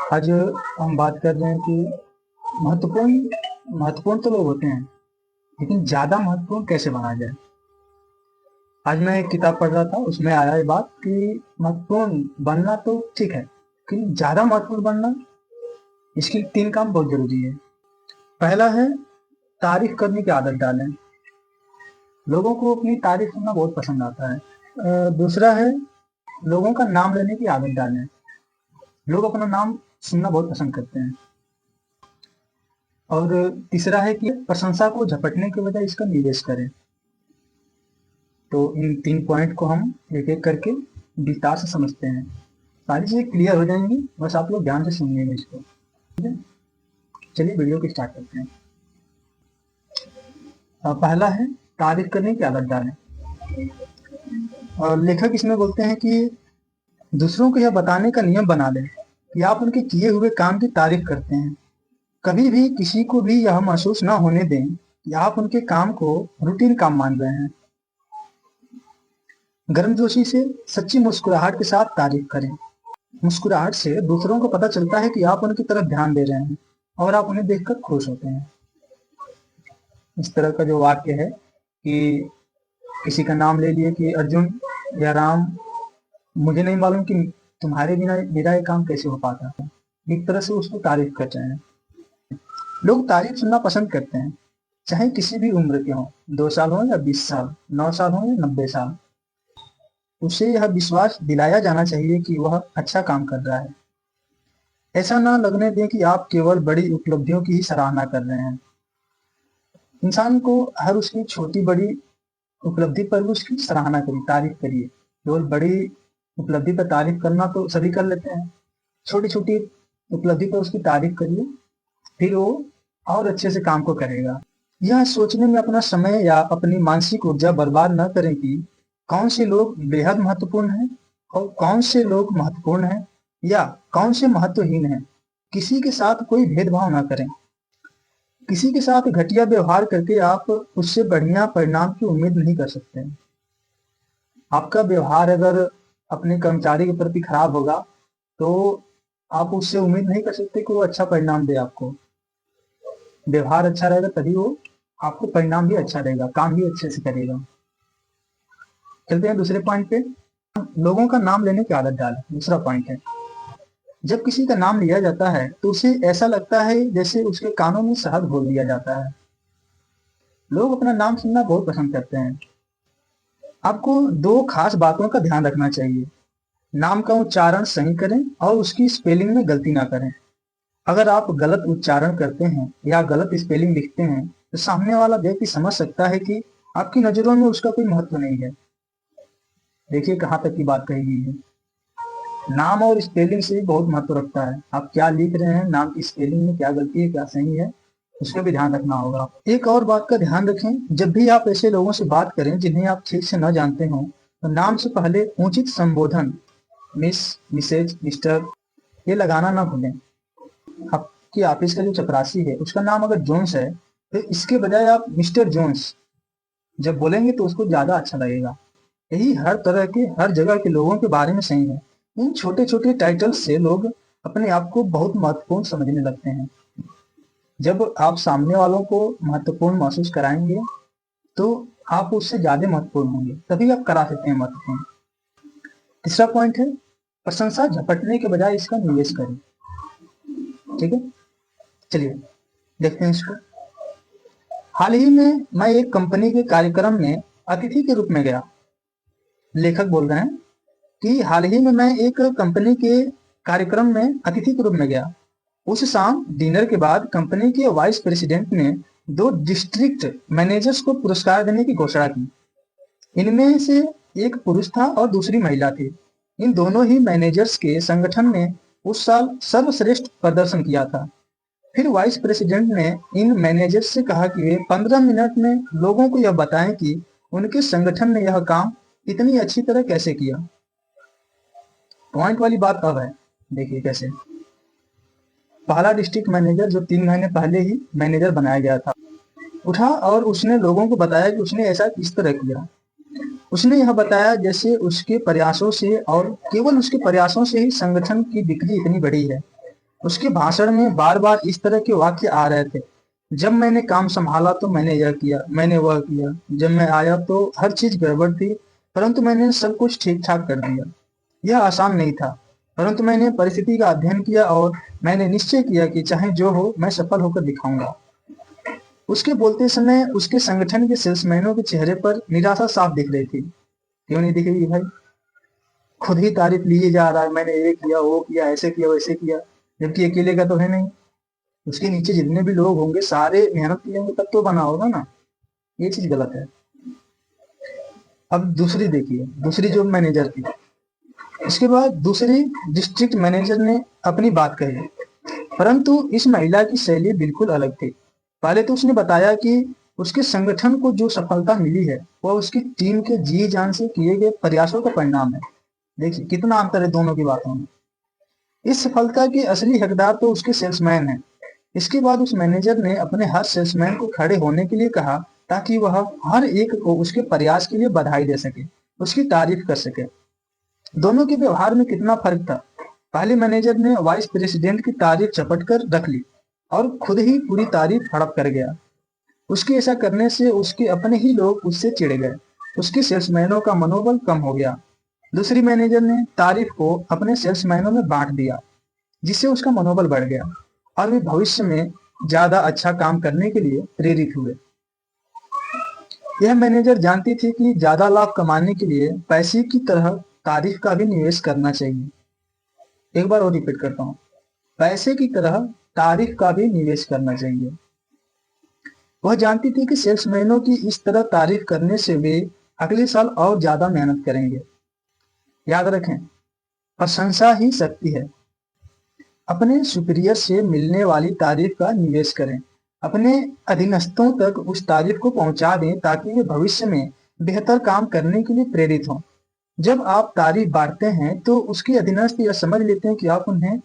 आज हम बात कर रहे हैं कि महत्वपूर्ण महत्वपूर्ण तो लोग होते हैं, लेकिन ज्यादा महत्वपूर्ण कैसे बना जाए। आज मैं एक किताब पढ़ रहा था, उसमें आया ये बात कि महत्वपूर्ण बनना तो ठीक है, लेकिन ज्यादा महत्वपूर्ण बनना, इसके 3 काम बहुत जरूरी है। पहला है तारीफ करने की आदत डालें। लोगों को अपनी तारीफ सुनना बहुत पसंद आता है। दूसरा है लोगों का नाम लेने की आदत डालें। लोग अपना नाम सुनना बहुत पसंद करते हैं। और तीसरा है कि प्रशंसा को झपटने के बजाय इसका निवेश करें। तो इन 3 पॉइंट को हम एक एक करके विस्तार से समझते हैं। सारी चीजें क्लियर हो जाएंगी, बस आप लोग ध्यान से सुनिएगा इसको। ठीक है, चलिए वीडियो को स्टार्ट करते हैं। पहला है तारीफ करने की आदत डालें। और लेखक इसमें बोलते हैं कि दूसरों को यह बताने का नियम बना लें कि आप उनके किए हुए काम की तारीफ करते हैं। कभी भी किसी को भी यह महसूस ना होने दें कि आप उनके काम को रूटीन काम मान रहे हैं। गर्मजोशी से सच्ची मुस्कुराहट के साथ तारीफ करें। मुस्कुराहट से दूसरों को पता चलता है कि आप उनकी तरफ ध्यान दे रहे हैं और आप उन्हें देखकर खुश होते हैं। इस तरह का जो वाक्य है कि किसी का नाम ले लिए कि अर्जुन या राम, मुझे नहीं मालूम कि तुम्हारे बिना मेरा ये काम कैसे हो पाता है, एक तरह से उसको तारीफ कर रहे हैं। लोग तारीफ सुनना पसंद करते हैं, चाहे किसी भी उम्र के हों, 2 साल हो या 20 साल, 9 साल हो या 90 साल। उसे यह विश्वास दिलाया जाना चाहिए कि वह अच्छा काम कर रहा है। ऐसा ना लगने दें कि आप केवल बड़ी उपलब्धियों की ही सराहना कर रहे हैं। इंसान को हर उसकी छोटी बड़ी उपलब्धि पर उसकी सराहना करिए, तारीफ करिए। केवल बड़ी उपलब्धि पर तारीफ करना तो सभी कर लेते हैं, छोटी छोटी उपलब्धि पर उसकी तारीफ करिए, फिर वो और अच्छे से काम को करेगा। यह सोचने में अपना समय या अपनी मानसिक ऊर्जा बर्बाद न करें कि कौन से लोग बेहद महत्वपूर्ण हैं और कौन से लोग महत्वपूर्ण हैं या कौन से महत्वहीन हैं। किसी के साथ कोई भेदभाव ना करें। किसी के साथ घटिया व्यवहार करके आप उससे बढ़िया परिणाम की उम्मीद नहीं कर सकते। आपका व्यवहार अगर अपने कर्मचारी के प्रति खराब होगा तो आप उससे उम्मीद नहीं कर सकते कि वो अच्छा परिणाम दे आपको। व्यवहार अच्छा रहेगा तभी वो आपको परिणाम भी अच्छा देगा, काम भी अच्छे से करेगा। चलते हैं दूसरे पॉइंट पे, लोगों का नाम लेने की आदत डालें। दूसरा पॉइंट है, जब किसी का नाम लिया जाता है तो उसे ऐसा लगता है जैसे उसके कानों में शहद घोल दिया जाता है। लोग अपना नाम सुनना बहुत पसंद करते हैं। आपको 2 खास बातों का ध्यान रखना चाहिए। नाम का उच्चारण सही करें और उसकी स्पेलिंग में गलती ना करें। अगर आप गलत उच्चारण करते हैं या गलत स्पेलिंग लिखते हैं तो सामने वाला व्यक्ति समझ सकता है कि आपकी नजरों में उसका कोई महत्व नहीं है। देखिए कहाँ तक की बात कही गई है। नाम और स्पेलिंग से भी बहुत महत्व रखता है। आप क्या लिख रहे हैं, नाम की स्पेलिंग में क्या गलती है क्या सही है, उसका भी ध्यान रखना होगा। एक और बात का ध्यान रखें, जब भी आप ऐसे लोगों से बात करें जिन्हें आप ठीक से न जानते हो तो नाम से पहले उचित संबोधन मिस, मिसेज, मिस्टर ये लगाना ना भूलें। आपकी ऑफिस का जो चपरासी है उसका नाम अगर जोन्स है तो इसके बजाय आप मिस्टर जोन्स जब बोलेंगे तो उसको ज्यादा अच्छा लगेगा। यही हर तरह के हर जगह के लोगों के बारे में सही है। इन छोटे छोटे टाइटल से लोग अपने आप को बहुत महत्वपूर्ण समझने लगते हैं। जब आप सामने वालों को महत्वपूर्ण महसूस कराएंगे तो आप उससे ज्यादा महत्वपूर्ण होंगे, तभी आप करा सकते हैं महत्वपूर्ण। तीसरा पॉइंट है प्रशंसा झपटने के बजाय इसका निवेश करें। ठीक है, चलिए देखते हैं इसको। हाल ही में मैं एक कंपनी के कार्यक्रम में अतिथि के रूप में गया। लेखक बोल रहे हैं कि हाल ही में मैं एक कंपनी के कार्यक्रम में अतिथि के रूप में गया। उस शाम डिनर के बाद कंपनी के वाइस प्रेसिडेंट ने 2 डिस्ट्रिक्ट मैनेजर्स को पुरस्कार देने की घोषणा की। इनमें से एक पुरुष था और दूसरी महिला थी। इन दोनों ही मैनेजर्स के संगठन ने उस साल सर्वश्रेष्ठ प्रदर्शन किया था। फिर वाइस प्रेसिडेंट ने इन मैनेजर्स से कहा कि वे 15 मिनट में लोगों को यह बताएं कि उनके संगठन ने यह काम इतनी अच्छी तरह कैसे किया। पॉइंट वाली बात अब है, देखिए कैसे। पहला डिस्ट्रिक्ट मैनेजर जो 3 महीने पहले ही मैनेजर बनाया गया था उठा और उसने लोगों को बताया कि उसने ऐसा किस तरह किया। उसने यह बताया जैसे उसके प्रयासों से और केवल उसके प्रयासों से ही संगठन की बिक्री इतनी बढ़ी है। उसके भाषण में बार बार इस तरह के वाक्य आ रहे थे। जब मैंने काम संभाला तो मैंने यह किया, मैंने वह किया। जब मैं आया तो हर चीज गड़बड़ थी, परंतु मैंने सब कुछ ठीक ठाक कर दिया। यह आसान नहीं था, परंतु मैंने परिस्थिति का अध्ययन किया और मैंने निश्चय किया कि चाहे जो हो मैं सफल होकर दिखाऊंगा। उसके बोलते समय उसके संगठन के सेल्समैनों के चेहरे पर निराशा साफ दिख रही थी। क्यों नहीं दिख रही भाई? खुद ही तारीफ लिए जा रहा है, मैंने ये किया, वो किया, ऐसे किया, वैसे किया, जबकि अकेले का तो है नहीं। उसके नीचे जितने भी लोग होंगे सारे मेहनत किए होंगे तब तो बना होगा ना। ये चीज गलत है। अब दूसरी देखिए, दूसरी जो मैनेजर थी, इसके बाद दूसरी डिस्ट्रिक्ट मैनेजर ने अपनी बात कही, परंतु इस महिला की शैली बिल्कुल अलग थी। पहले तो उसने बताया कि उसके संगठन को जो सफलता मिली है वह उसकी टीम के जी जान से किए गए प्रयासों का परिणाम है। देखिए कितना अंतर है दोनों की बातों में। इस सफलता के असली हकदार तो उसके सेल्समैन हैं। इसके बाद उस मैनेजर ने अपने हर सेल्समैन को खड़े होने के लिए कहा ताकि वह हर एक को उसके प्रयास के लिए बधाई दे सके, उसकी तारीफ कर सके। दोनों के व्यवहार में कितना फर्क था। पहले मैनेजर ने वाइस प्रेसिडेंट की तारीफ झपट कर रख ली और खुद ही पूरी तारीफ हड़प कर गया। उसके ऐसा करने से उसके अपने ही लोग उससे चिढ़ गए। उसके सेल्समैनों का मनोबल कम हो गया। दूसरी मैनेजर ने तारीफ को अपने सेल्समैनों में बांट दिया, जिससे उसका मनोबल बढ़ गया और वे भविष्य में ज्यादा अच्छा काम करने के लिए प्रेरित हुए। यह मैनेजर जानती थी कि ज्यादा लाभ कमाने के लिए पैसे की तरह तारीफ का भी निवेश करना चाहिए। एक बार और रिपीट करता हूँ, पैसे की तरह तारीफ का भी निवेश करना चाहिए। वह जानती थी कि सेल्समैनों की इस तरह तारीफ करने से वे अगले साल और ज्यादा मेहनत करेंगे। याद रखें, प्रशंसा ही शक्ति है। अपने सुपीरियर से मिलने वाली तारीफ का निवेश करें। अपने अधीनस्थों तक उस तारीफ को पहुंचा दें ताकि वे भविष्य में बेहतर काम करने के लिए प्रेरित हों। जब आप तारीफ बांटते हैं तो उसके अधीनस्थ यह समझ लेते हैं कि आप उन्हें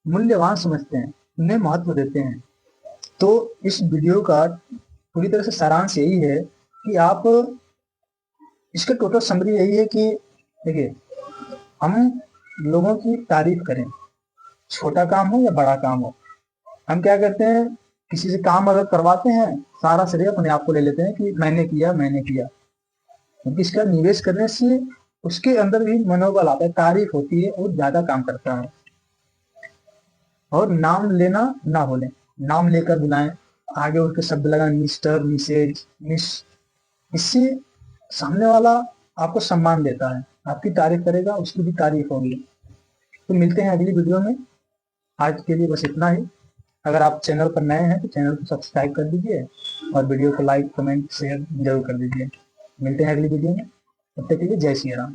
मूल्यवान समझते हैं, उन्हें महत्व देते हैं। तो इस वीडियो का पूरी तरह से सारांश यही है कि आप, इसका टोटल समरी यही है कि देखिए, हम लोगों की तारीफ करें, छोटा काम हो या बड़ा काम हो। हम क्या करते हैं, किसी से काम अगर करवाते हैं सारा श्रेय अपने आप को ले लेते हैं कि मैंने किया, मैंने किया। क्योंकि इसका निवेश करने से उसके अंदर भी मनोबल आता है, तारीफ होती है और ज्यादा काम करता है। और नाम लेना ना भूलें, नाम लेकर बुलाएं, आगे उसके शब्द लगाएं, मिस्टर, मिसेज, मिस। इससे सामने वाला आपको सम्मान देता है, आपकी तारीफ करेगा, उसकी भी तारीफ होगी। तो मिलते हैं अगली वीडियो में। आज के लिए बस इतना ही। अगर आप चैनल पर नए हैं तो चैनल को सब्सक्राइब कर दीजिए और वीडियो को लाइक, कमेंट, शेयर जरूर कर दीजिए। मिलते हैं अगली वीडियो में, तब तक के लिए जय श्री राम।